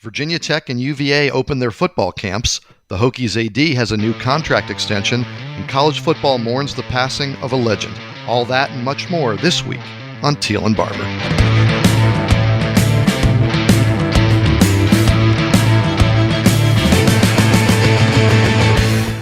Virginia Tech and UVA open their football camps. The Hokies AD has a new contract extension, and college football mourns the passing of a legend. All that and much more this week on Teel and Barber.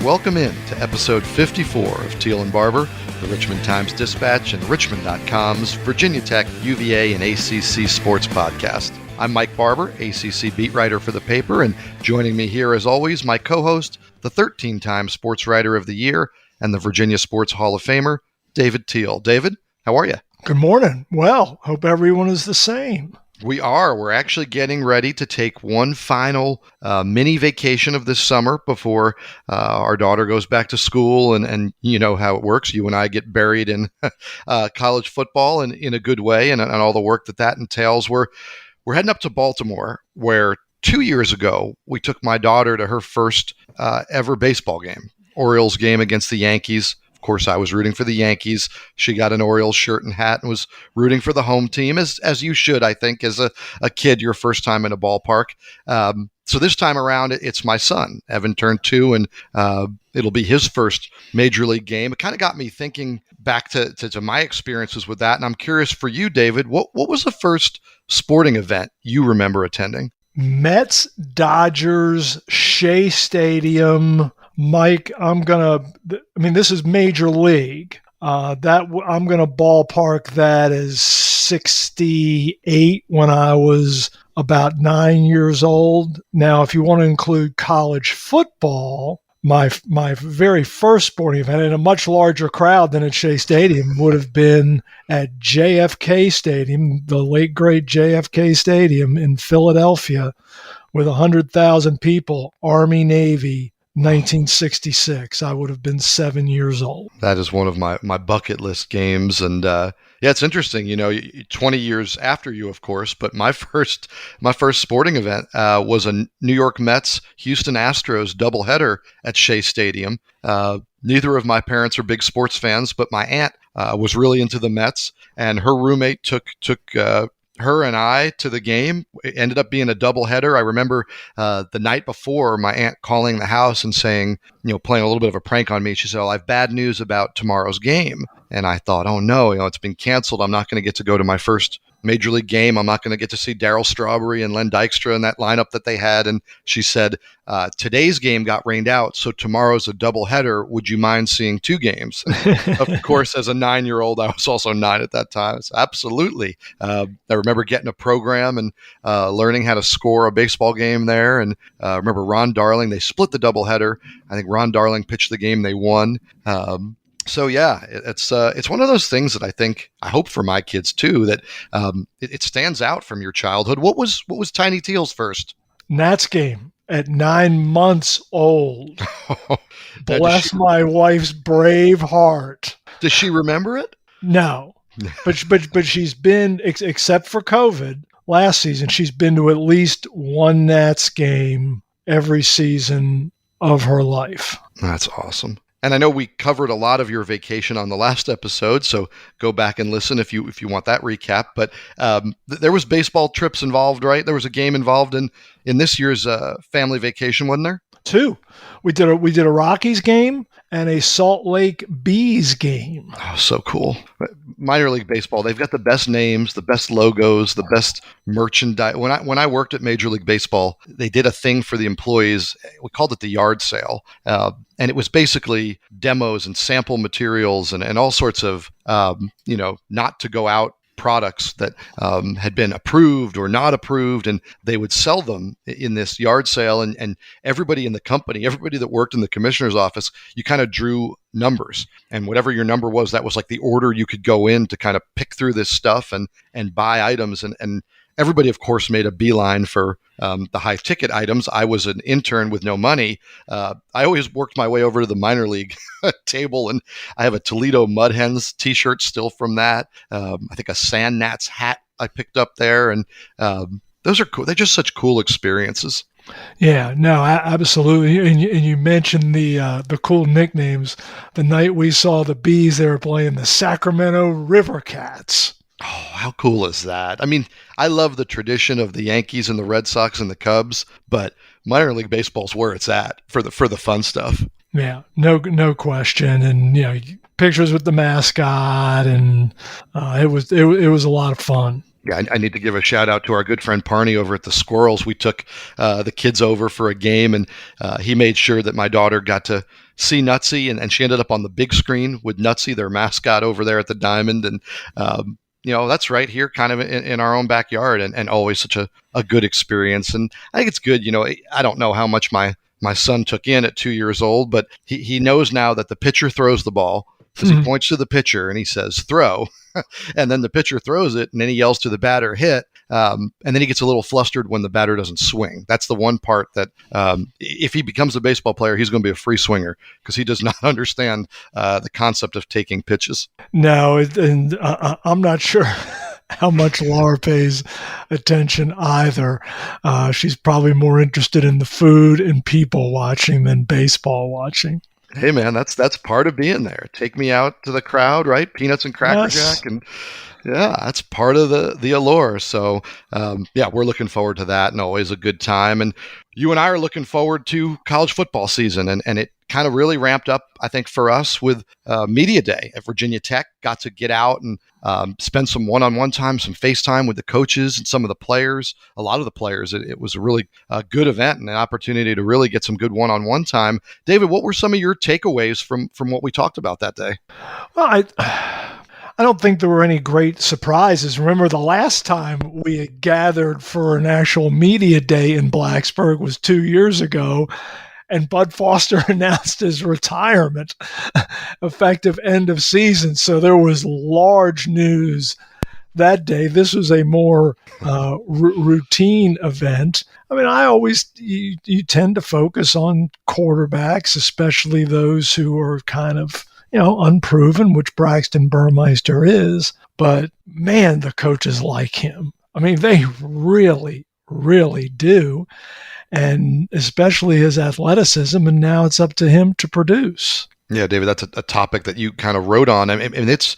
Welcome in to episode 54 of Teel and Barber, the Richmond Times-Dispatch and Richmond.com's Virginia Tech, UVA, and ACC sports podcast. I'm Mike Barber, ACC beat writer for the paper, and joining me here as always, my co-host, the 13-time Sports Writer of the Year and the Virginia Sports Hall of Famer, David Teel. David, how are you? Good morning. Well, hope everyone is the same. We are. We're actually getting ready to take one final mini vacation of this summer before our daughter goes back to school. And you know how it works. You and I get buried in college football and in a good way and all the work that entails. We're heading up to Baltimore, where 2 years ago, we took my daughter to her first ever baseball game, Orioles game against the Yankees. Of course, I was rooting for the Yankees. She got an Orioles shirt and hat and was rooting for the home team, as you should, I think, as a kid, your first time in a ballpark. So this time around, it's my son. Evan turned 2, and it'll be his first major league game. It kind of got me thinking back to my experiences with that. And I'm curious for you, David, what was the first sporting event you remember attending? Mets, Dodgers, Shea Stadium. Mike, this is major league. I'm going to ballpark that as 68 when I was about 9 years old. Now, if you want to include college football, my very first sporting event in a much larger crowd than at Shea Stadium would have been at JFK Stadium, the late great JFK Stadium in Philadelphia, with 100,000 people, Army, Navy, 1966. I would have been 7 years old. That is one of my bucket list games. And yeah, it's interesting, 20 years after you, of course, but my first sporting event was a New York Mets, Houston Astros doubleheader at Shea Stadium. Neither of my parents are big sports fans, but my aunt was really into the Mets, and her roommate took her and I to the game. It ended up being a doubleheader. I remember the night before, my aunt calling the house and saying, playing a little bit of a prank on me. She said, "Oh, I have bad news about tomorrow's game." And I thought, oh no, it's been canceled. I'm not going to get to go to my first major league game. I'm not going to get to see Darryl Strawberry and Len Dykstra in that lineup that they had. And she said, today's game got rained out, so tomorrow's a doubleheader. Would you mind seeing 2 games? Of course, as a 9-year-old, I was also 9 at that time. So absolutely. I remember getting a program and learning how to score a baseball game there. And I remember Ron Darling, they split the doubleheader. I think Ron Darling pitched the game they won. So yeah, it's one of those things that I hope for my kids too, that it stands out from your childhood. What was Tiny Teel's first? Nats game at 9 months old. Bless my wife's brave heart. Does she remember it? No, but she's been, except for COVID last season, she's been to at least one Nats game every season of her life. That's awesome. And I know we covered a lot of your vacation on the last episode, so go back and listen if you want that recap. But there was baseball trips involved, right? There was a game involved in this year's family vacation, wasn't there? 2. We did a Rockies game and a Salt Lake Bees game. Oh, so cool. Minor league baseball, they've got the best names, the best logos, the best merchandise. When I worked at Major League Baseball, they did a thing for the employees. We called it the yard sale. And it was basically demos and sample materials and all sorts of, not to go out products that had been approved or not approved, and they would sell them in this yard sale. And everybody in the company, everybody that worked in the commissioner's office, you kind of drew numbers, and whatever your number was, that was like the order you could go in to kind of pick through this stuff and buy items. And everybody, of course, made a beeline for the high ticket items. I was an intern with no money. I always worked my way over to the minor league table, and I have a Toledo Mud Hens t-shirt still from that. I think a Sand Gnats hat I picked up there, and those are cool. They're just such cool experiences. Yeah, no, absolutely. And you mentioned the cool nicknames. The night we saw the Bees, they were playing the Sacramento River Cats. Oh, how cool is that? I mean, I love the tradition of the Yankees and the Red Sox and the Cubs, but minor league baseball's where it's at for the fun stuff. Yeah, no question. And pictures with the mascot, and it was a lot of fun. Yeah, I need to give a shout out to our good friend Parney over at the Squirrels. We took the kids over for a game, and he made sure that my daughter got to see Nutsy, and she ended up on the big screen with Nutsy, their mascot, over there at the Diamond. And that's right here, kind of in our own backyard, and always such a good experience. And I think it's good. I don't know how much my son took in at 2 years old, but he knows now that the pitcher throws the ball because he points to the pitcher and he says throw, and then the pitcher throws it, and then he yells to the batter hit, and then he gets a little flustered when the batter doesn't swing. That's the one part that if he becomes a baseball player, he's going to be a free swinger because he does not understand the concept of taking pitches. No, and I'm not sure how much Laura pays attention either. She's probably more interested in the food and people watching than baseball watching. Hey man, that's part of being there. Take me out to the crowd, right? Peanuts and Cracker Yes. Jack, and yeah, that's part of the allure. So yeah, we're looking forward to that, and always a good time. And you and I are looking forward to college football season, and it kind of really ramped up, I think, for us with media day at Virginia Tech. Got to get out and spend some one-on-one time, some FaceTime with the coaches and some of the players. A lot of the players. It was a really good event and an opportunity to really get some good one-on-one time. David, what were some of your takeaways from what we talked about that day? Well, I don't think there were any great surprises. Remember, the last time we had gathered for an actual media day in Blacksburg was 2 years ago, and Bud Foster announced his retirement effective end of season. So there was large news that day. This was a more routine event. I mean, you tend to focus on quarterbacks, especially those who are kind of unproven, which Braxton Burmeister is. But man, the coaches like him. I mean, they really, really do. And especially his athleticism. And now it's up to him to produce. Yeah, David, that's a topic that you kind of wrote on. I mean, it's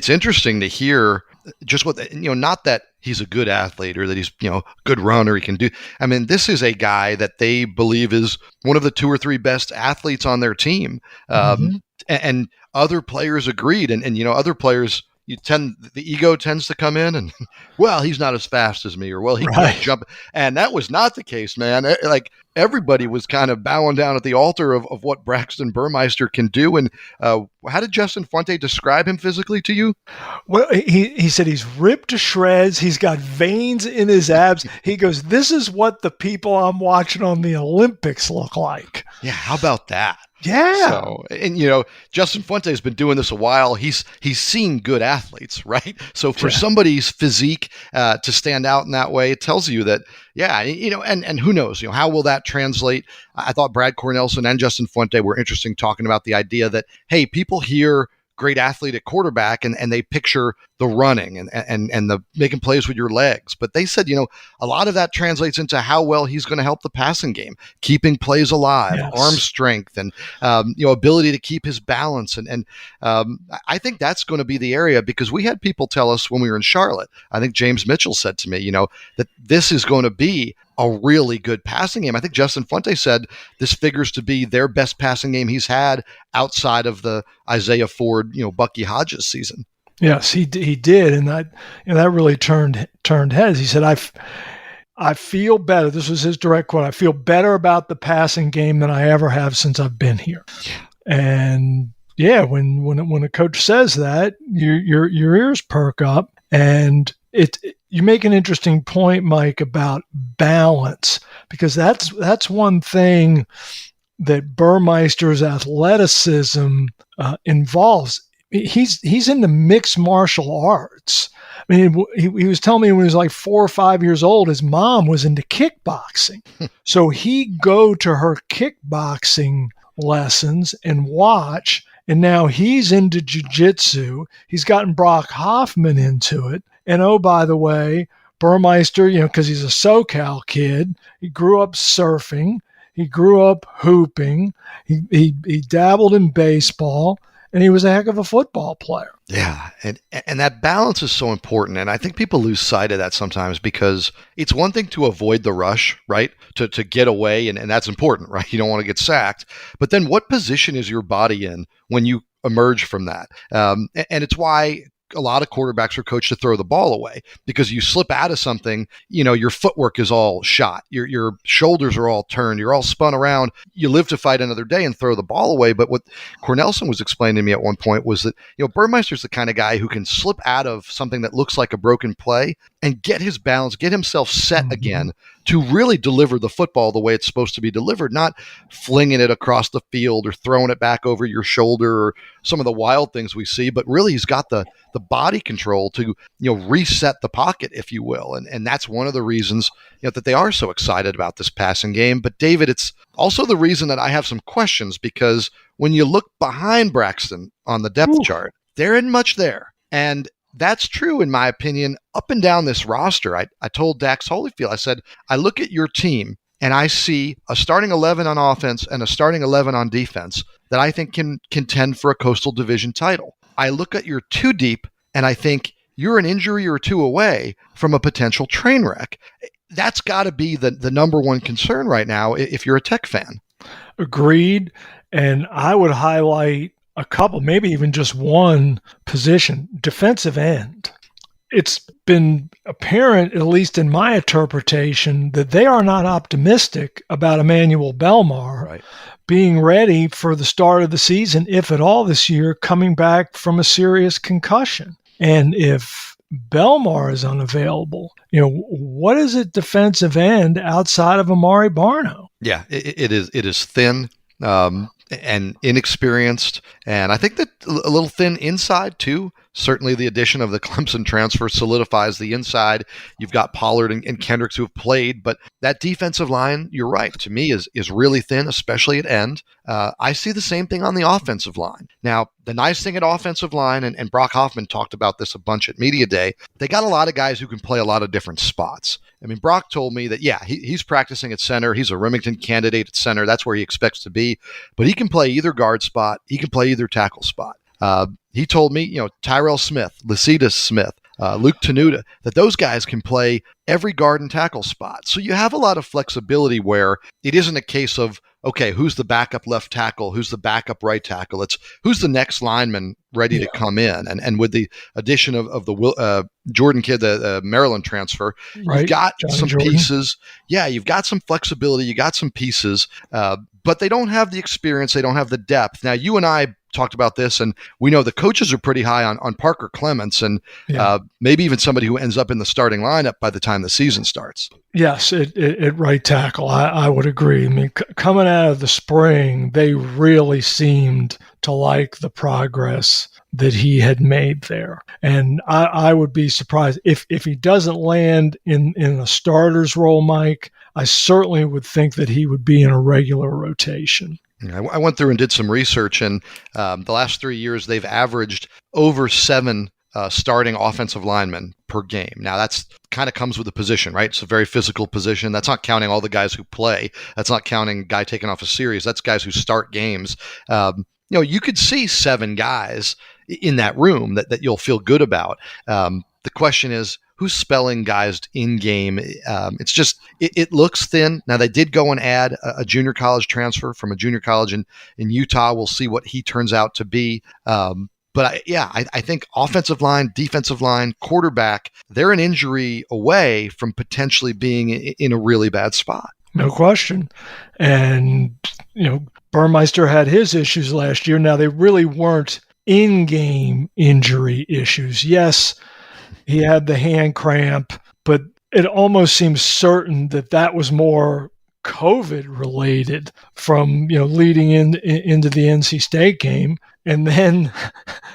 interesting to hear just what, not that he's a good athlete or that he's, good runner, he can do. I mean, this is a guy that they believe is one of the two or three best athletes on their team. And other players agreed. And other players, the ego tends to come in and, well, he's not as fast as me, or, well, he can't jump. And that was not the case, man. Like, everybody was kind of bowing down at the altar of what Braxton Burmeister can do. And how did Justin Fuente describe him physically to you? Well, he said he's ripped to shreds. He's got veins in his abs. He goes, this is what the people I'm watching on the Olympics look like. Yeah, how about that? Yeah. So, and Justin Fuente has been doing this a while. He's seen good athletes, right? So for somebody's physique to stand out in that way, it tells you that, yeah, and who knows, how will that translate? I thought Brad Cornelson and Justin Fuente were interesting, talking about the idea that, hey, people hear great athlete at quarterback and they picture the running and the making plays with your legs. But they said, a lot of that translates into how well he's going to help the passing game, keeping plays alive, arm strength, and, ability to keep his balance. And I think that's going to be the area, because we had people tell us when we were in Charlotte, I think James Mitchell said to me, that this is going to be a really good passing game. I think Justin Fuente said this figures to be their best passing game he's had outside of the Isaiah Ford, Bucky Hodges season. Yes, he did, and that really turned heads. He said, "I feel better." This was his direct quote. "I feel better about the passing game than I ever have since I've been here." And yeah, when a coach says that, your ears perk up, and you make an interesting point, Mike, about balance, because that's one thing that Burmeister's athleticism involves. He's into mixed martial arts. I mean, he was telling me when he was like 4 or 5 years old, his mom was into kickboxing. So he'd go to her kickboxing lessons and watch, and now he's into jiu-jitsu. He's gotten Brock Hoffman into it. And oh, by the way, Burmeister, because he's a SoCal kid, he grew up surfing. He grew up hooping. He dabbled in baseball. and he was a heck of a football player. Yeah, and that balance is so important, and I think people lose sight of that sometimes because it's one thing to avoid the rush, right? To get away, and that's important, right? You don't want to get sacked, but then what position is your body in when you emerge from that? And it's why a lot of quarterbacks are coached to throw the ball away because you slip out of something, your footwork is all shot, your shoulders are all turned, you're all spun around. You live to fight another day and throw the ball away. But what Cornelson was explaining to me at one point was that Burmeister's the kind of guy who can slip out of something that looks like a broken play and get his balance, get himself set again to really deliver the football the way it's supposed to be delivered, not flinging it across the field or throwing it back over your shoulder or some of the wild things we see, but really he's got the body control to reset the pocket, if you will, and that's one of the reasons that they are so excited about this passing game. But David, it's also the reason that I have some questions, because when you look behind Braxton on the depth chart, there isn't much there, and that's true, in my opinion, up and down this roster. I told Dax Holyfield, I said, I look at your team and I see a starting 11 on offense and a starting 11 on defense that I think can contend for a Coastal Division title. I look at your two deep and I think you're an injury or two away from a potential train wreck. That's got to be the number one concern right now if you're a Tech fan. Agreed. And I would highlight a couple, maybe even just one position, defensive end. It's been apparent, at least in my interpretation, that they are not optimistic about Emmanuel Belmar being ready for the start of the season, if at all this year, coming back from a serious concussion. And if Belmar is unavailable, what is it defensive end outside of Amari Barno? Yeah, it is thin. And inexperienced, and I think that a little thin inside too. Certainly the addition of the Clemson transfer solidifies the inside. You've got Pollard and Kendricks who have played, but that defensive line, you're right, to me is really thin, especially at end. I see the same thing on the offensive line. Now, the nice thing at offensive line, and Brock Hoffman talked about this a bunch at Media Day, they got a lot of guys who can play a lot of different spots. I mean, Brock told me that, he's practicing at center. He's a Remington candidate at center. That's where he expects to be. But he can play either guard spot. He can play either tackle spot. He told me, Tyrell Smith, Lycidas Smith, Luke Tenuta, that those guys can play every guard and tackle spot. So you have a lot of flexibility where it isn't a case of, okay, who's the backup left tackle? Who's the backup right tackle? It's who's the next lineman ready to come in. And with the addition of the Jordan kid, the Maryland transfer, you've got some pieces. Yeah, you've got some flexibility. You got some pieces, but they don't have the experience. They don't have the depth. Now, you and I talked about this, and we know the coaches are pretty high on Parker Clements, and maybe even somebody who ends up in the starting lineup by the time the season starts. Yes, at right tackle, I would agree. I mean, coming out of the spring, they really seemed to like the progress that he had made there. And I would be surprised if he doesn't land in a starter's role, Mike. I certainly would think that he would be in a regular rotation. I went through and did some research, and the last 3 years they've averaged over 7 starting offensive linemen per game. Now that's kind of comes with the position, right? It's a very physical position. That's not counting all the guys who play. That's not counting guy taking off a series. That's guys who start games. You could see 7 guys in that room that you'll feel good about. The question is, who's spelling guys in game? It's just, it looks thin. Now, they did go and add a junior college transfer from a junior college in Utah. We'll see what he turns out to be. But I think offensive line, defensive line, quarterback, they're an injury away from potentially being in a really bad spot. No question. And, Burmeister had his issues last year. Now, they really weren't in-game injury issues. Yes, he had the hand cramp, but it almost seems certain that was more COVID related from, leading into the NC State game. And then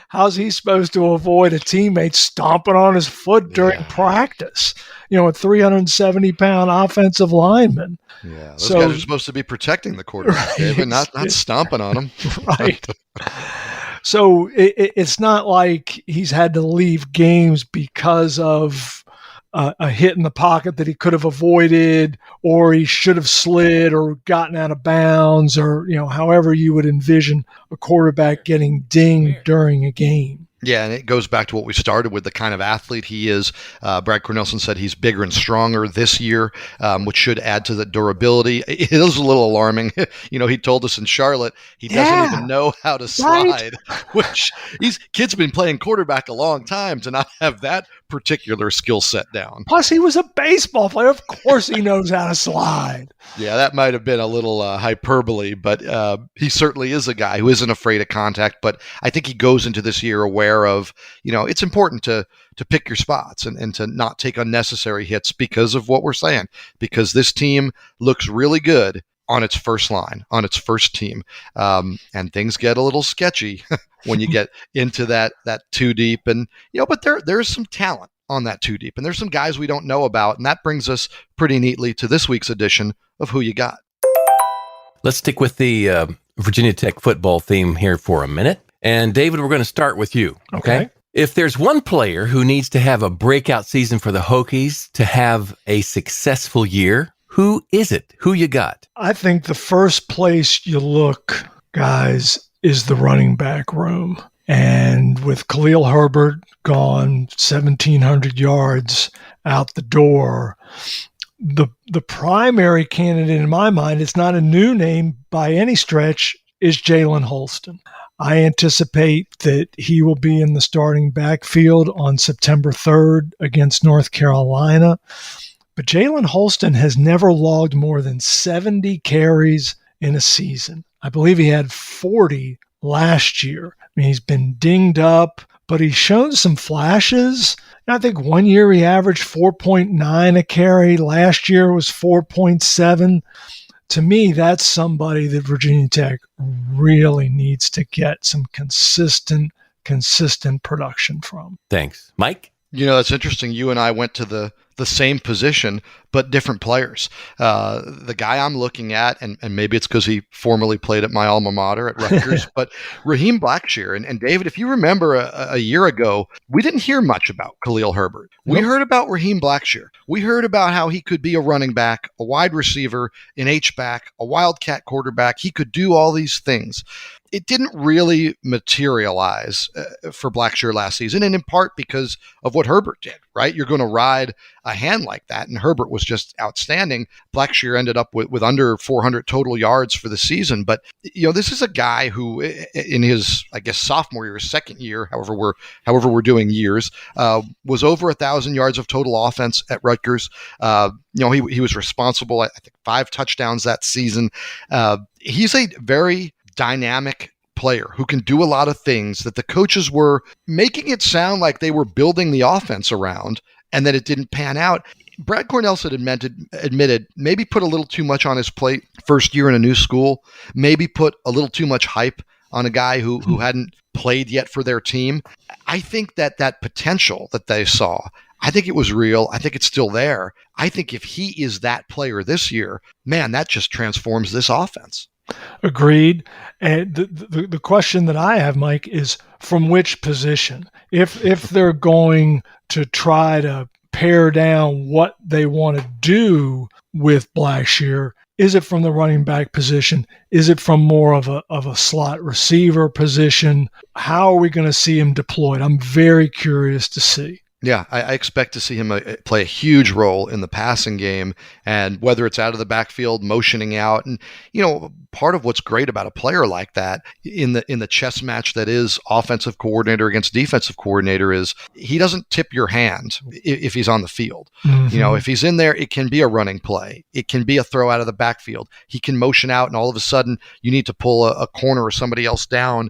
how's he supposed to avoid a teammate stomping on his foot during practice? A 370-pound offensive lineman. Yeah, those guys are supposed to be protecting the quarterback, David, not stomping on him. Right. So it's not like he's had to leave games because of a hit in the pocket that he could have avoided, or he should have slid or gotten out of bounds, or however you would envision a quarterback getting dinged during a game. Yeah, and it goes back to what we started with, the kind of athlete he is. Brad Cornelsen said he's bigger and stronger this year, which should add to the durability. It is a little alarming. He told us in Charlotte he doesn't even know how to slide, right? Which kid's been playing quarterback a long time to not have that particular skill set down. Plus, he was a baseball player. Of course he knows how to slide. Yeah, that might have been a little hyperbole, but he certainly is a guy who isn't afraid of contact. But I think he goes into this year aware of, it's important to pick your spots and to not take unnecessary hits because of what we're saying, because this team looks really good on its first line, on its first team. And things get a little sketchy when you get into that too deep. And, but there's some talent on that too deep. And there's some guys we don't know about. And that brings us pretty neatly to this week's edition of Who You Got. Let's stick with the Virginia Tech football theme here for a minute. And David, we're going to start with you. Okay. If there's one player who needs to have a breakout season for the Hokies to have a successful year, who is it? Who you got? I think the first place you look, guys, is the running back room. And with Khalil Herbert gone 1,700 yards out the door, the primary candidate in my mind, it's not a new name by any stretch, is Jalen Holston. I anticipate that he will be in the starting backfield on September 3rd against North Carolina. But Jalen Holston has never logged more than 70 carries in a season. I believe he had 40 last year. I mean, he's been dinged up, but he's shown some flashes. I think 1 year he averaged 4.9 a carry. Last year was 4.7. To me, that's somebody that Virginia Tech really needs to get some consistent production from. Thanks. Mike? That's interesting. You and I went to the same position, but different players. The guy I'm looking at, and maybe it's because he formerly played at my alma mater at Rutgers, but Raheem Blackshear. And David, if you remember a year ago, we didn't hear much about Khalil Herbert. We heard about Raheem Blackshear. We heard about how he could be a running back, a wide receiver, an H-back, a wildcat quarterback. He could do all these things. It didn't really materialize for Blackshear last season, and in part because of what Herbert did, right? You're going to ride a hand like that, and Herbert was just outstanding. Blackshear ended up with under 400 total yards for the season, but this is a guy who, in his, I guess, sophomore year, second year, however we're doing years, was over 1,000 yards of total offense at Rutgers. He was responsible, I think, 5 touchdowns that season. He's a very dynamic player who can do a lot of things that the coaches were making it sound like they were building the offense around, and that it didn't pan out. Brad Cornelsen admitted maybe put a little too much on his plate first year in a new school, maybe put a little too much hype on a guy who hadn't played yet for their team. I think that potential that they saw, I think it was real. I think it's still there. I think if he is that player this year, man, that just transforms this offense. Agreed. And the question that I have, Mike, is from which position? If they're going to try to pare down what they want to do with Blackshear, is it from the running back position? Is it from more of a slot receiver position? How are we going to see him deployed? I'm very curious to see. Yeah, I expect to see him play a huge role in the passing game, and whether it's out of the backfield, motioning out. And, part of what's great about a player like that in the chess match that is offensive coordinator against defensive coordinator is he doesn't tip your hand if he's on the field. Mm-hmm. If he's in there, it can be a running play. It can be a throw out of the backfield. He can motion out, and all of a sudden you need to pull a corner or somebody else down.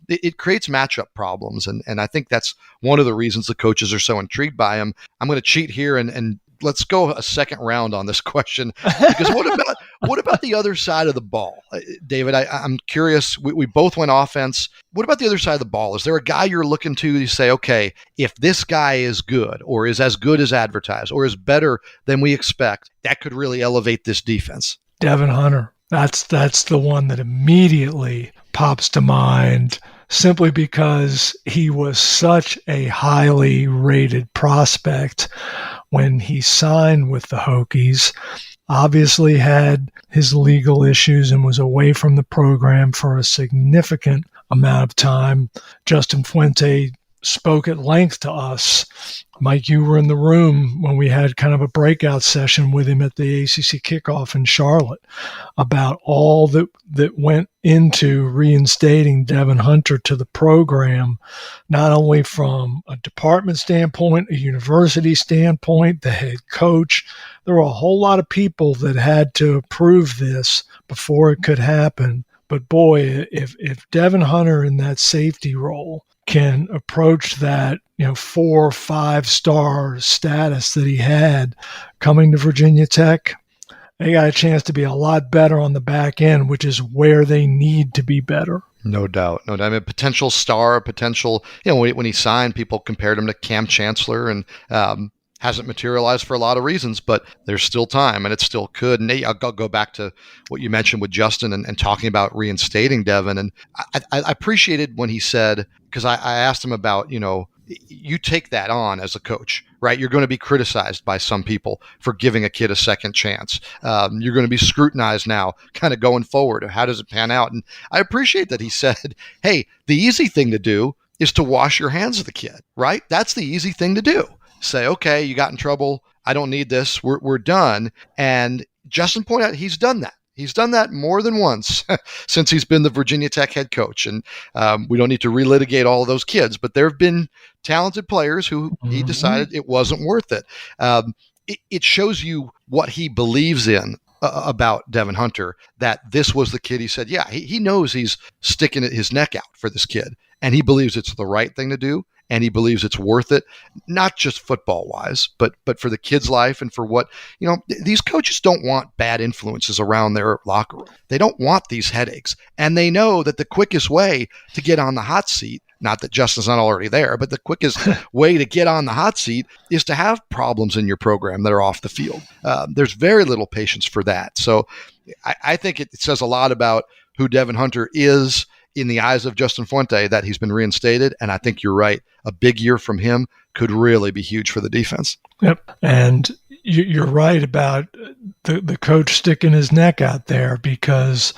It creates matchup problems, and I think that's one of the reasons the coaches are so intrigued by him. I'm going to cheat here and let's go a second round on this question, because what about the other side of the ball, David? I'm curious. We both went offense. What about the other side of the ball? Is there a guy you're looking to say, okay, if this guy is good or is as good as advertised or is better than we expect, that could really elevate this defense? Devin Hunter. That's the one that immediately pops to mind, simply because he was such a highly rated prospect when he signed with the Hokies. Obviously had his legal issues and was away from the program for a significant amount of time. Justin Fuente spoke at length to us. Mike, you were in the room when we had kind of a breakout session with him at the ACC kickoff in Charlotte about all that went into reinstating Devin Hunter to the program, not only from a department standpoint, a university standpoint, the head coach. There were a whole lot of people that had to approve this before it could happen. But boy, if Devin Hunter in that safety role can approach that, 4 or 5 star status that he had coming to Virginia Tech, they got a chance to be a lot better on the back end, which is where they need to be better. No doubt. No doubt. I mean, potential star, when he signed, people compared him to Cam Chancellor, and hasn't materialized for a lot of reasons, but there's still time and it still could. And I'll go back to what you mentioned with Justin and talking about reinstating Devin. And I appreciated when he said, because I asked him about, you take that on as a coach, right? You're going to be criticized by some people for giving a kid a second chance. You're going to be scrutinized now, kind of going forward. How does it pan out? And I appreciate that he said, hey, the easy thing to do is to wash your hands of the kid, right? That's the easy thing to do. Say, okay, you got in trouble. I don't need this. We're done. And Justin pointed out he's done that. He's done that more than once since he's been the Virginia Tech head coach. And we don't need to relitigate all of those kids, but there have been talented players who he decided it wasn't worth it. It shows you what he believes in about Devin Hunter, that this was the kid he said, yeah, he knows he's sticking his neck out for this kid, and he believes it's the right thing to do. And he believes it's worth it, not just football wise, but for the kid's life and for what, these coaches don't want bad influences around their locker room. They don't want these headaches. And they know that the quickest way to get on the hot seat, not that Justin's not already there, but the quickest way to get on the hot seat is to have problems in your program that are off the field. There's very little patience for that. So I think it says a lot about who Devin Hunter is in the eyes of Justin Fuente, that he's been reinstated. And I think you're right. A big year from him could really be huge for the defense. Yep. And you're right about the coach sticking his neck out there, because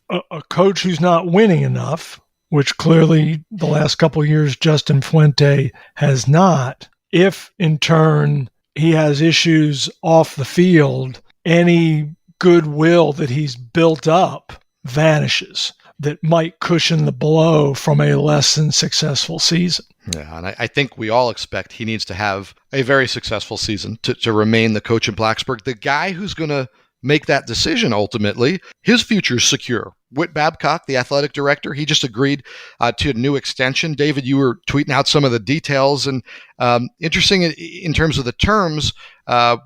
a coach who's not winning enough, which clearly the last couple of years Justin Fuente has not, if in turn he has issues off the field, any goodwill that he's built up vanishes. That might cushion the blow from a less than successful season. Yeah, and I think we all expect he needs to have a very successful season to remain the coach in Blacksburg. The guy who's going to make that decision ultimately, his future is secure. Whit Babcock, the athletic director, he just agreed to a new extension. David, you were tweeting out some of the details, and interesting in terms of the terms,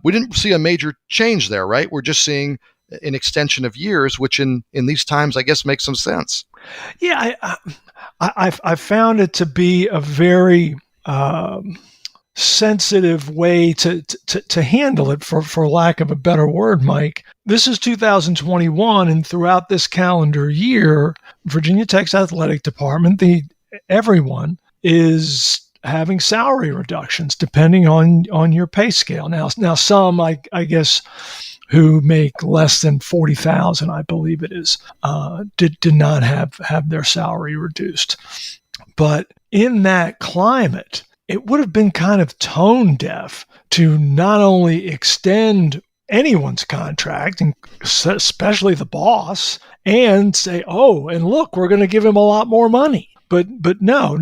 we didn't see a major change there, right? We're just seeing an extension of years, which in these times, I guess, makes some sense. Yeah, I found it to be a very sensitive way to handle it, for lack of a better word, Mike. This is 2021, and throughout this calendar year, Virginia Tech's athletic department, everyone is having salary reductions depending on your pay scale. Now some, I guess, who make less than $40,000, I believe it is, did not have their salary reduced. But in that climate, it would have been kind of tone deaf to not only extend anyone's contract, and especially the boss, and say, oh, and look, we're going to give him a lot more money. But no,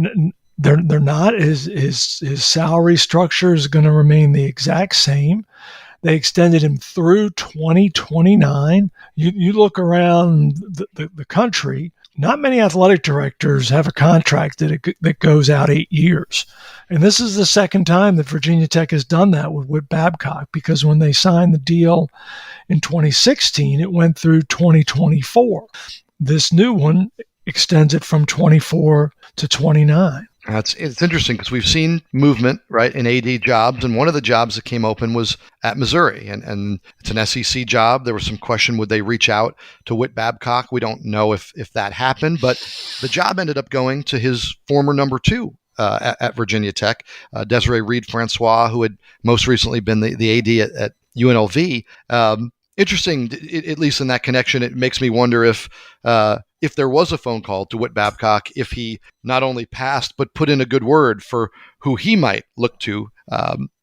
they're not. His salary structure is going to remain the exact same. They extended him through 2029. You look around the country, not many athletic directors have a contract that goes out 8 years. And this is the second time that Virginia Tech has done that with Babcock, because when they signed the deal in 2016, it went through 2024. This new one extends it from 24 to 29. It's interesting because we've seen movement, right, in AD jobs, and one of the jobs that came open was at Missouri, and it's an SEC job. There was some question, would they reach out to Whit Babcock? We don't know if that happened, but the job ended up going to his former number 2 at Virginia Tech. Desiree Reed-Francois, who had most recently been the AD at UNLV. Interesting, at least in that connection. It makes me wonder if there was a phone call to Whit Babcock, if he not only passed but put in a good word for who he might look to.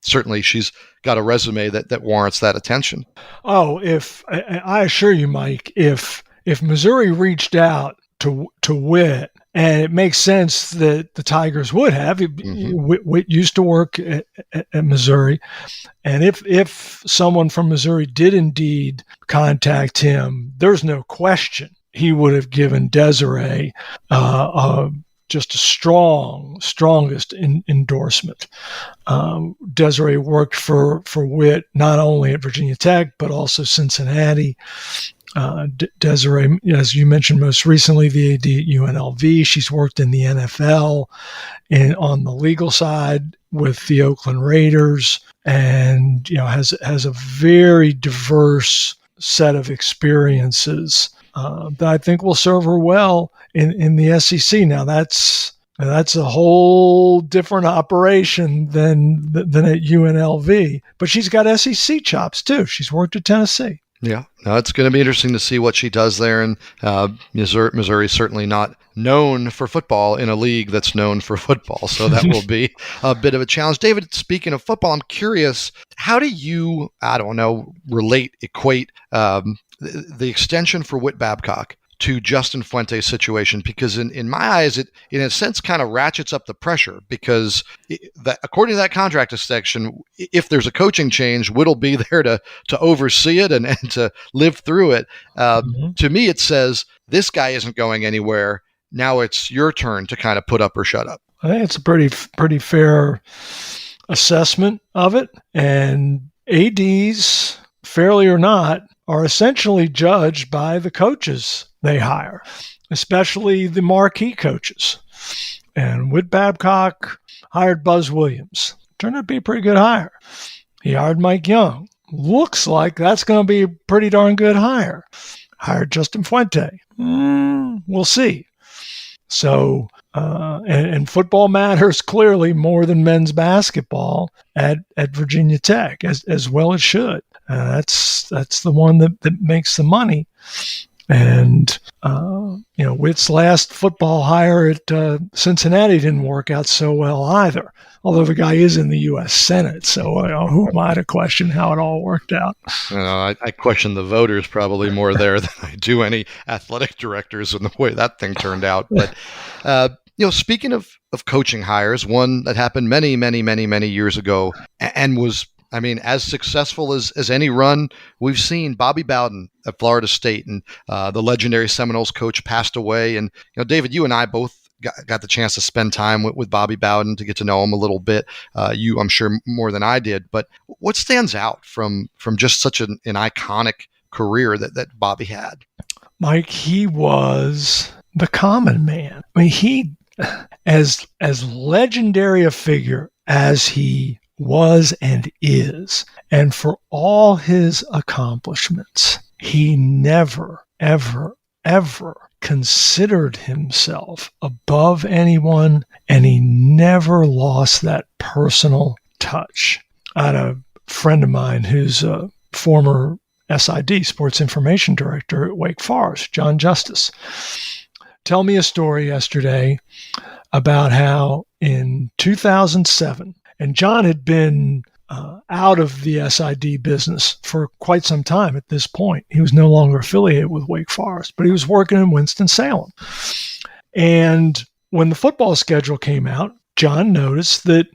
Certainly, she's got a resume that warrants that attention. Oh, if I assure you, Mike, if Missouri reached out to Whit, and it makes sense that the Tigers would have. Whit used to work at Missouri, and if someone from Missouri did indeed contact him, there's no question he would have given Desiree just a strongest endorsement. Desiree worked for Whit not only at Virginia Tech but also Cincinnati. Desiree, as you mentioned, most recently the AD at UNLV. She's worked in the NFL and on the legal side with the Oakland Raiders, and has a very diverse set of experiences that I think will serve her well in the SEC. Now that's a whole different operation than at UNLV, but she's got SEC chops too. She's worked at Tennessee. Yeah, no, it's going to be interesting to see what she does there. And Missouri is certainly not known for football in a league that's known for football. So that will be a bit of a challenge. David, speaking of football, I'm curious, how do you, equate the extension for Whit Babcock to Justin Fuente's situation? Because in my eyes, it in a sense kind of ratchets up the pressure, because according to that contract extension, if there's a coaching change, Whit'll be there to oversee it and to live through it. To me, it says this guy isn't going anywhere. Now it's your turn to kind of put up or shut up. I think it's a pretty fair assessment of it. And ADs, fairly or not, are essentially judged by the coaches they hire, especially the marquee coaches. And Whit Babcock hired Buzz Williams. Turned out to be a pretty good hire. He hired Mike Young. Looks like that's going to be a pretty darn good hire. Hired Justin Fuente. We'll see. So, and football matters clearly more than men's basketball at Virginia Tech, as well it should. That's the one that makes the money. And, Whit's last football hire at Cincinnati didn't work out so well either, although the guy is in the U.S. Senate. So who am I to question how it all worked out? I question the voters probably more there than I do any athletic directors and the way that thing turned out. But, speaking of coaching hires, one that happened many, many, many, many years ago and was, as successful as any run we've seen, Bobby Bowden at Florida State, and the legendary Seminoles coach passed away. And, David, you and I both got the chance to spend time with Bobby Bowden to get to know him a little bit. You, I'm sure, more than I did. But what stands out from just such an iconic career that Bobby had? Mike, he was the common man. He, as legendary a figure as he was and is, and for all his accomplishments, he never, ever, ever considered himself above anyone, and he never lost that personal touch. I had a friend of mine who's a former SID, Sports Information Director at Wake Forest, John Justice, tell me a story yesterday about how in 2007, and John had been out of the SID business for quite some time at this point. He was no longer affiliated with Wake Forest, but he was working in Winston-Salem. And when the football schedule came out, John noticed that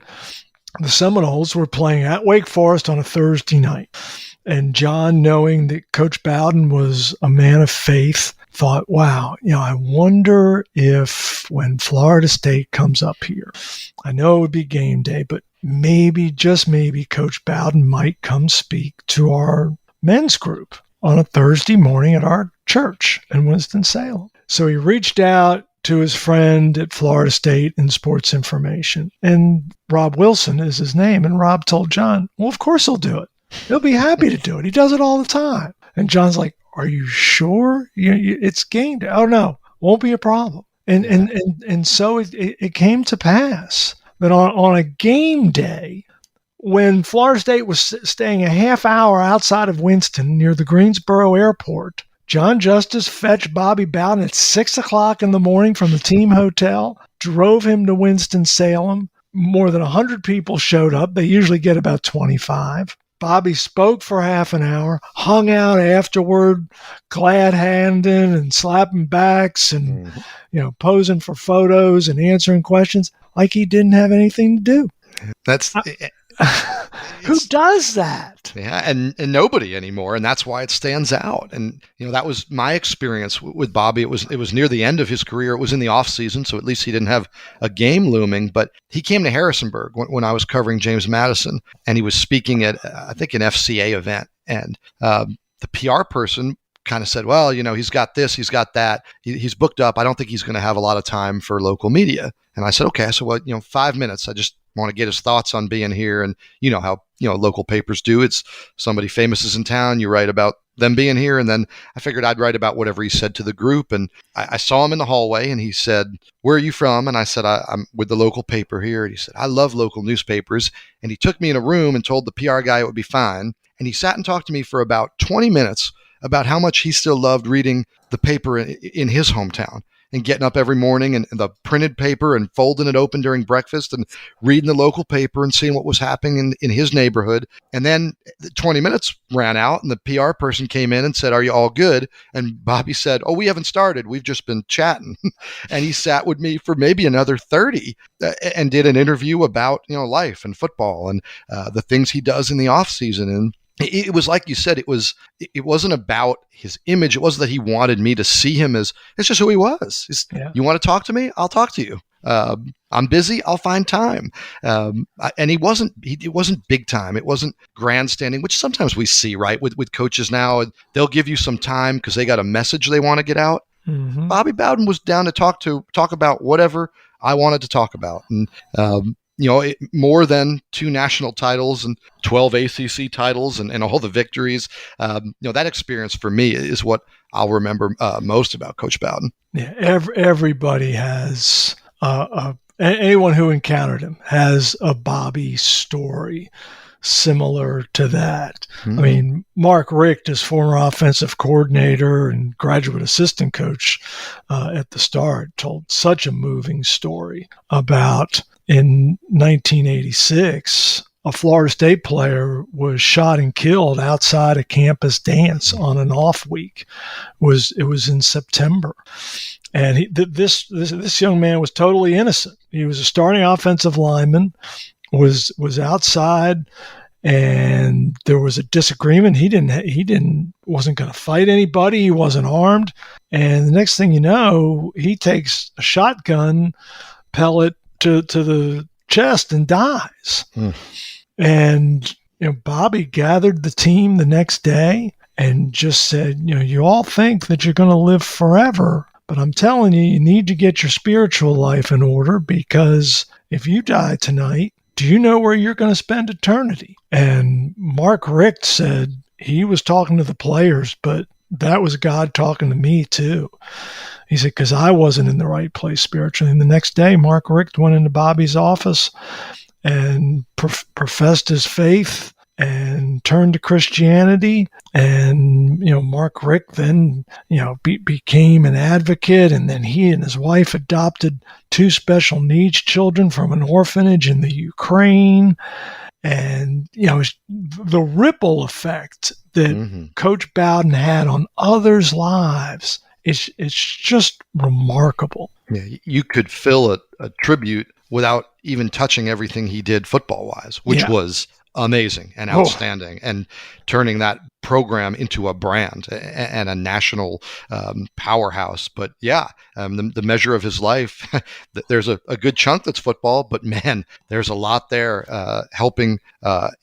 the Seminoles were playing at Wake Forest on a Thursday night. And John, knowing that Coach Bowden was a man of faith, thought, wow, I wonder if when Florida State comes up here, I know it would be game day, but maybe, just maybe, Coach Bowden might come speak to our men's group on a Thursday morning at our church in Winston-Salem. So he reached out to his friend at Florida State in sports information, and Rob Wilson is his name. And Rob told John, well, of course he'll do it. He'll be happy to do it. He does it all the time. And John's like, are you sure? It's game day. Oh, no, won't be a problem. And so it came to pass that on a game day, when Florida State was staying a half hour outside of Winston near the Greensboro airport, John Justice fetched Bobby Bowden at 6:00 in the morning from the team hotel, drove him to Winston-Salem. More than 100 people showed up. They usually get about 25. Bobby spoke for half an hour, hung out afterward, glad-handing and slapping backs and, posing for photos and answering questions like he didn't have anything to do. That's who does that? Yeah, and nobody anymore, and that's why it stands out. And that was my experience with Bobby. It was near the end of his career. It was in the off season, so at least he didn't have a game looming. But he came to Harrisonburg when I was covering James Madison, and he was speaking at I think an FCA event, and the PR person kind of said, well, he's got this, he's got that, he's booked up. I don't think he's going to have a lot of time for local media. And I said, okay, so 5 minutes. I just want to get his thoughts on being here. And how local papers do. It's somebody famous is in town, you write about them being here. And then I figured I'd write about whatever he said to the group. And I saw him in the hallway, and he said, where are you from? And I said, I'm with the local paper here. And he said, I love local newspapers. And he took me in a room and told the PR guy it would be fine. And he sat and talked to me for about 20 minutes about how much he still loved reading the paper in his hometown, and getting up every morning and the printed paper and folding it open during breakfast and reading the local paper and seeing what was happening in his neighborhood. And then 20 minutes ran out, and the PR person came in and said, are you all good? And Bobby said, oh, we haven't started. We've just been chatting. And he sat with me for maybe another 30 and did an interview about, life and football and the things he does in the off season. And it was like you said, it wasn't about his image. It wasn't that he wanted me to see him as, it's just who he was. You want to talk to me? I'll talk to you. I'm busy. I'll find time. And it wasn't big time. It wasn't grandstanding, which sometimes we see, right? With coaches now, they'll give you some time because they got a message they want to get out. Mm-hmm. Bobby Bowden was down to talk about whatever I wanted to talk about. And, more than 2 national titles and 12 ACC titles and all the victories. That experience for me is what I'll remember most about Coach Bowden. Yeah, everybody has, anyone who encountered him has a Bobby story similar to that. Mm-hmm. I mean, Mark Richt, as former offensive coordinator and graduate assistant coach at the start, told such a moving story about in 1986, a Florida State player was shot and killed outside a campus dance on an off week. It was in September. And this young man was totally innocent. He was a starting offensive lineman, was outside, and there was a disagreement. He wasn't going to fight anybody. He wasn't armed. And the next thing you know, he takes a shotgun pellet to the chest and dies. And Bobby gathered the team the next day and just said, you all think that you're going to live forever, but I'm telling you, you need to get your spiritual life in order, because if you die tonight, do you know where you're going to spend eternity? And Mark Richt said he was talking to the players, but that was God talking to me too. He said, because I wasn't in the right place spiritually. And the next day, Mark Richt went into Bobby's office and professed his faith and turned to Christianity. And, Mark Richt then, became an advocate. And then he and his wife adopted 2 special needs children from an orphanage in the Ukraine. And, the ripple effect that Coach Bowden had on others' lives, it's just remarkable. Yeah, you could fill a tribute without even touching everything he did football-wise, which was amazing and outstanding, and turning that program into a brand and a national powerhouse. But the measure of his life, there's a good chunk that's football, but man, there's a lot there helping,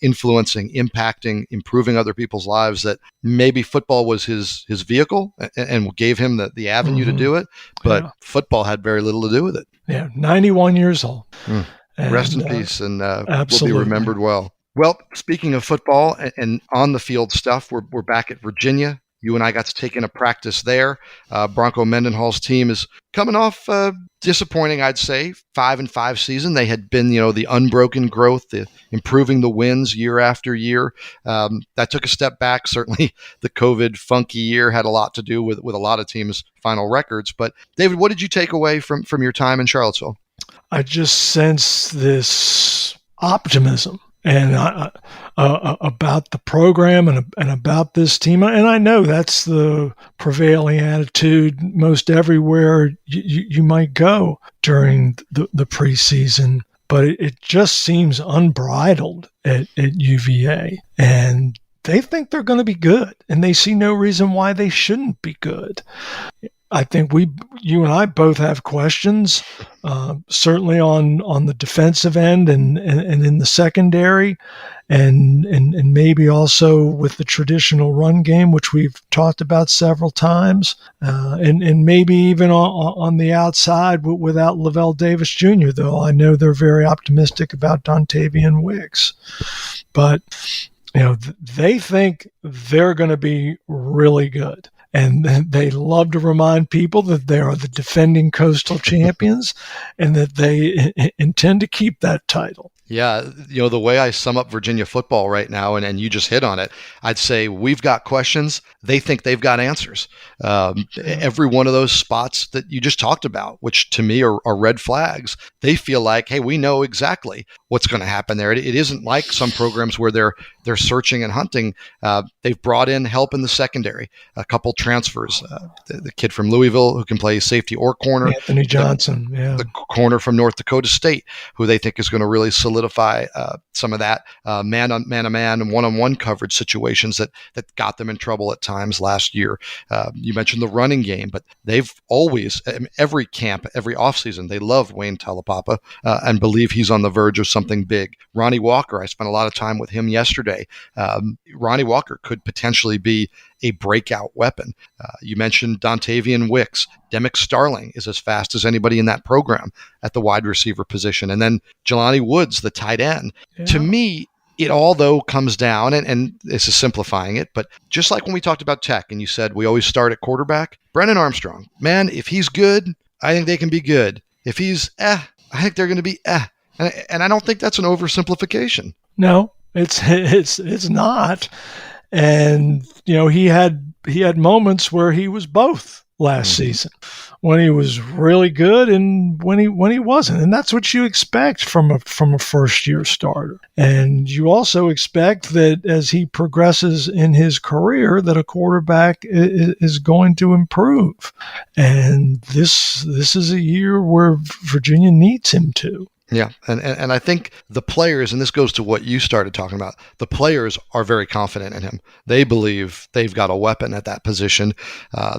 influencing, impacting, improving other people's lives, that maybe football was his vehicle and gave him the avenue to do it, but football had very little to do with it. Yeah, 91 years old. Rest in peace, and will be remembered well. Well, speaking of football and on the field stuff, we're back at Virginia. You and I got to take in a practice there. Bronco Mendenhall's team is coming off disappointing, I'd say, 5-5 season. They had been, the unbroken growth, the improving the wins year after year. That took a step back. Certainly the COVID funky year had a lot to do with a lot of teams' final records. But David, what did you take away from your time in Charlottesville? I just sense this optimism and about the program and about this team. And I know that's the prevailing attitude most everywhere you might go during the preseason. But it just seems unbridled at UVA. And they think they're going to be good. And they see no reason why they shouldn't be good. I think you and I both have questions, certainly on the defensive end and in the secondary, and maybe also with the traditional run game, which we've talked about several times, and maybe even on the outside without Lavelle Davis Jr., though I know they're very optimistic about Dontavian Wicks. But, they think they're going to be really good. And they love to remind people that they are the defending Coastal champions and that they intend to keep that title. Yeah, the way I sum up Virginia football right now, and you just hit on it, I'd say we've got questions. They think they've got answers. Every one of those spots that you just talked about, which to me are red flags, they feel like, hey, we know exactly what's going to happen there. It isn't like some programs where they're searching and hunting. They've brought in help in the secondary, a couple transfers. The kid from Louisville who can play safety or corner. Anthony Johnson, the corner from North Dakota State, who they think is going to really solidify some of that man-on-man and one-on-one coverage situations that got them in trouble at times last year. You mentioned the running game, but they've always, every camp, every offseason, they love Wayne Talapapa and believe he's on the verge of something big. Ronnie Walker, I spent a lot of time with him yesterday. Ronnie Walker could potentially be a breakout weapon. You mentioned Dontavian Wicks. Demick Starling is as fast as anybody in that program at the wide receiver position. And then Jelani Woods, the tight end. Yeah. To me, it all, though, comes down, and this is simplifying it, but just like when we talked about Tech and you said we always start at quarterback, Brennan Armstrong, man, if he's good, I think they can be good. If he's I think they're going to be And I don't think that's an oversimplification. No, it's not. And he had moments where he was both last season, when he was really good and when he wasn't, and that's what you expect from a first year starter. And you also expect that as he progresses in his career, that a quarterback is going to improve. And this is a year where Virginia needs him to. Yeah, and I think the players, and this goes to what you started talking about, the players are very confident in him. They believe they've got a weapon at that position.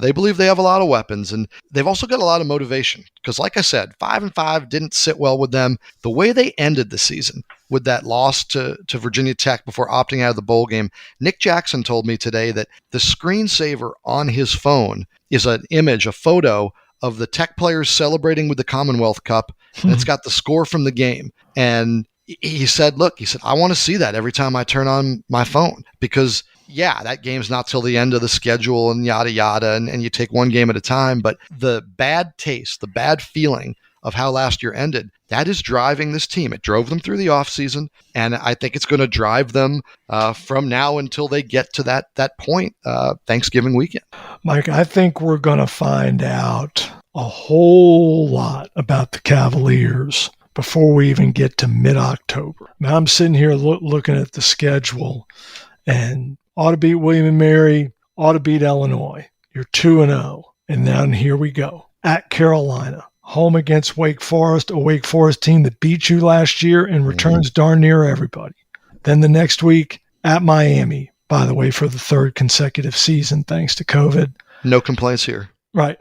They believe they have a lot of weapons, and they've also got a lot of motivation. Because like I said, 5-5 didn't sit well with them. The way they ended the season with that loss to Virginia Tech before opting out of the bowl game, Nick Jackson told me today that the screensaver on his phone is an image, a photo of the Tech players celebrating with the Commonwealth Cup. And it's got the score from the game. And he said, I want to see that every time I turn on my phone, because that game's not till the end of the schedule and yada, yada. And you take one game at a time. But the bad taste, the bad feeling of how last year ended, that is driving this team. It drove them through the offseason, and I think it's going to drive them from now until they get to that point, Thanksgiving weekend. Mike, I think we're going to find out a whole lot about the Cavaliers before we even get to mid-October. Now, I'm sitting here looking at the schedule, and ought to beat William & Mary, ought to beat Illinois. You're 2-0, and then here we go. At Carolina, home against Wake Forest, a Wake Forest team that beat you last year and returns darn near everybody. Then the next week at Miami, by the way, for the third consecutive season, thanks to COVID. No complaints here. Right.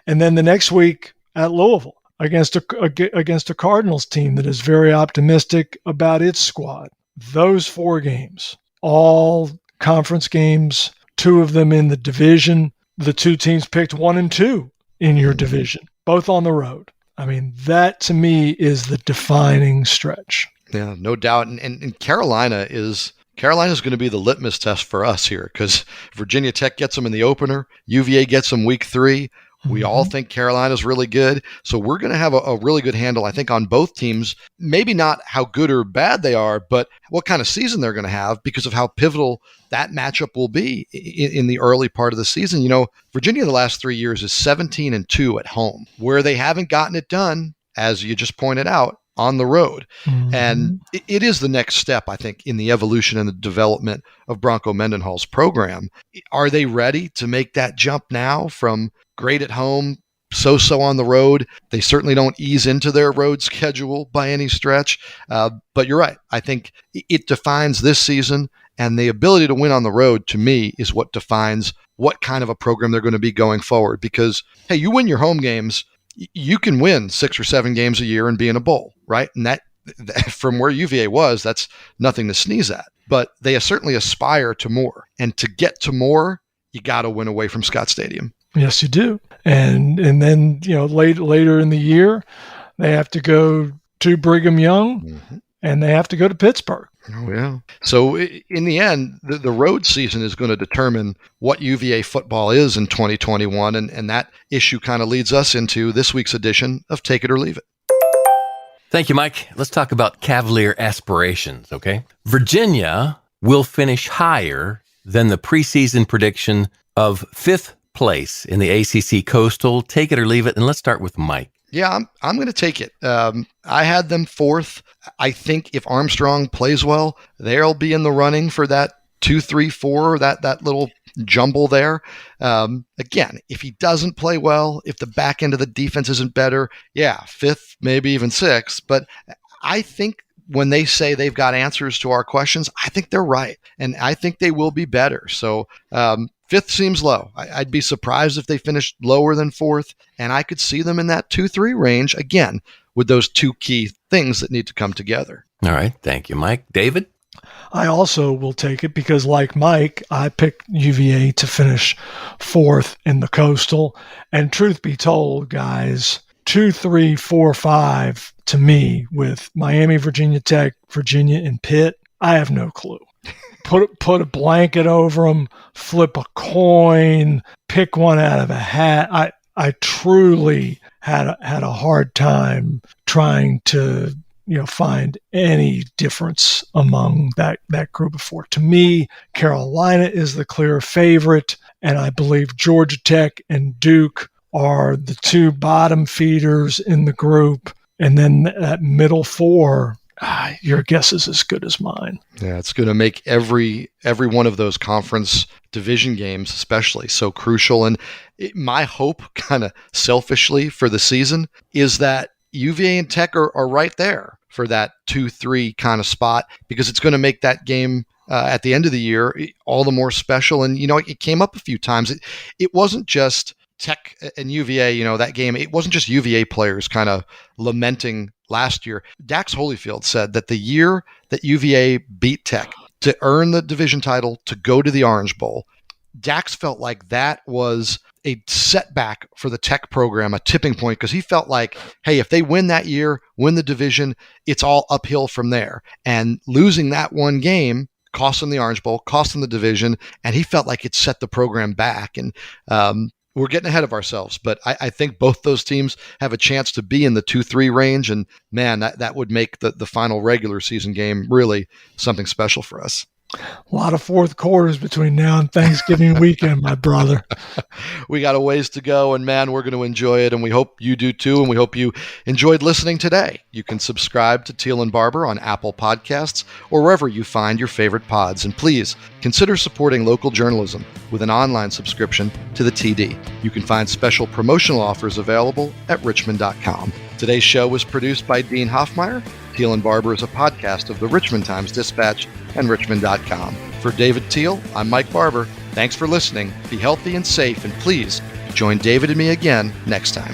And then the next week at Louisville against a Cardinals team that is very optimistic about its squad. Those 4 games, all conference games, 2 of them in the division. The 2 teams picked 1 and 2 in your division, both on the road. I mean, that to me is the defining stretch. Yeah, no doubt. And Carolina is Carolina's going to be the litmus test for us here because Virginia Tech gets them in the opener. UVA gets them week 3. We all think Carolina's really good. So we're going to have a really good handle, I think, on both teams. Maybe not how good or bad they are, but what kind of season they're going to have because of how pivotal that matchup will be in the early part of the season. Virginia the last 3 years is 17-2 at home, where they haven't gotten it done, as you just pointed out, on the road. And it is the next step, I think, in the evolution and the development of Bronco Mendenhall's program. Are they ready to make that jump now from great at home, so-so on the road? They certainly don't ease into their road schedule by any stretch. But you're right. I think it defines this season, and the ability to win on the road, to me, is what defines what kind of a program they're going to be going forward. Because, hey, you win your home games, you can win 6 or 7 games a year and be in a bowl, right? And that from where UVA was, that's nothing to sneeze at. But they certainly aspire to more. And to get to more, you got to win away from Scott Stadium. Yes, you do. And then, later in the year, they have to go to Brigham Young and they have to go to Pittsburgh. Oh, yeah. So in the end, the road season is going to determine what UVA football is in 2021. And that issue kind of leads us into this week's edition of Take It or Leave It. Thank you, Mike. Let's talk about Cavalier aspirations, okay? Virginia will finish higher than the preseason prediction of 5th place in the ACC Coastal. Take it or leave it. And let's start with Mike. Yeah, I'm going to take it. I had them 4th. I think if Armstrong plays well, they'll be in the running for that 2, 3, 4, that little jumble there. Again, if he doesn't play well, if the back end of the defense isn't better, 5th, maybe even 6th. But I think when they say they've got answers to our questions, I think they're right. And I think they will be better. So 5th seems low. I'd be surprised if they finished lower than 4th, and I could see them in that 2-3 range, again, with those 2 key things that need to come together. All right. Thank you, Mike. David? I also will take it because, like Mike, I picked UVA to finish 4th in the Coastal. And truth be told, guys, 2, 3, 4, 5 to me with Miami, Virginia Tech, Virginia, and Pitt, I have no clue. Put a blanket over them, flip a coin, pick one out of a hat. I truly had a hard time trying to find any difference among that group of 4. To me, Carolina is the clear favorite, and I believe Georgia Tech and Duke are the 2 bottom feeders in the group, and then that middle 4. Your guess is as good as mine. Yeah, it's going to make every one of those conference division games especially so crucial. And my hope, kind of selfishly for the season, is that UVA and Tech are right there for that 2-3 kind of spot, because it's going to make that game at the end of the year all the more special. And, it came up a few times. It wasn't just Tech and UVA, that game, it wasn't just UVA players kind of lamenting last year. Dax Holyfield said that the year that UVA beat Tech to earn the division title, to go to the Orange Bowl, Dax felt like that was a setback for the Tech program, a tipping point, because he felt like, hey, if they win that year, win the division, it's all uphill from there. And losing that one game cost him the Orange Bowl, cost him the division, and he felt like it set the program back. And we're getting ahead of ourselves, but I think both those teams have a chance to be in the 2-3 range, and man, that would make the final regular season game really something special for us. A lot of fourth quarters between now and Thanksgiving weekend, my brother. We got a ways to go, and man, we're going to enjoy it, and we hope you do too, and we hope you enjoyed listening today. You can subscribe to Teel and Barber on Apple Podcasts or wherever you find your favorite pods, and please consider supporting local journalism with an online subscription to the TD. You can find special promotional offers available at richmond.com. Today's show was produced by Dean Hoffmeyer. Teel and Barber is a podcast of the Richmond Times-Dispatch and richmond.com. For David Teel, I'm Mike Barber. Thanks for listening. Be healthy and safe, and please join David and me again next time.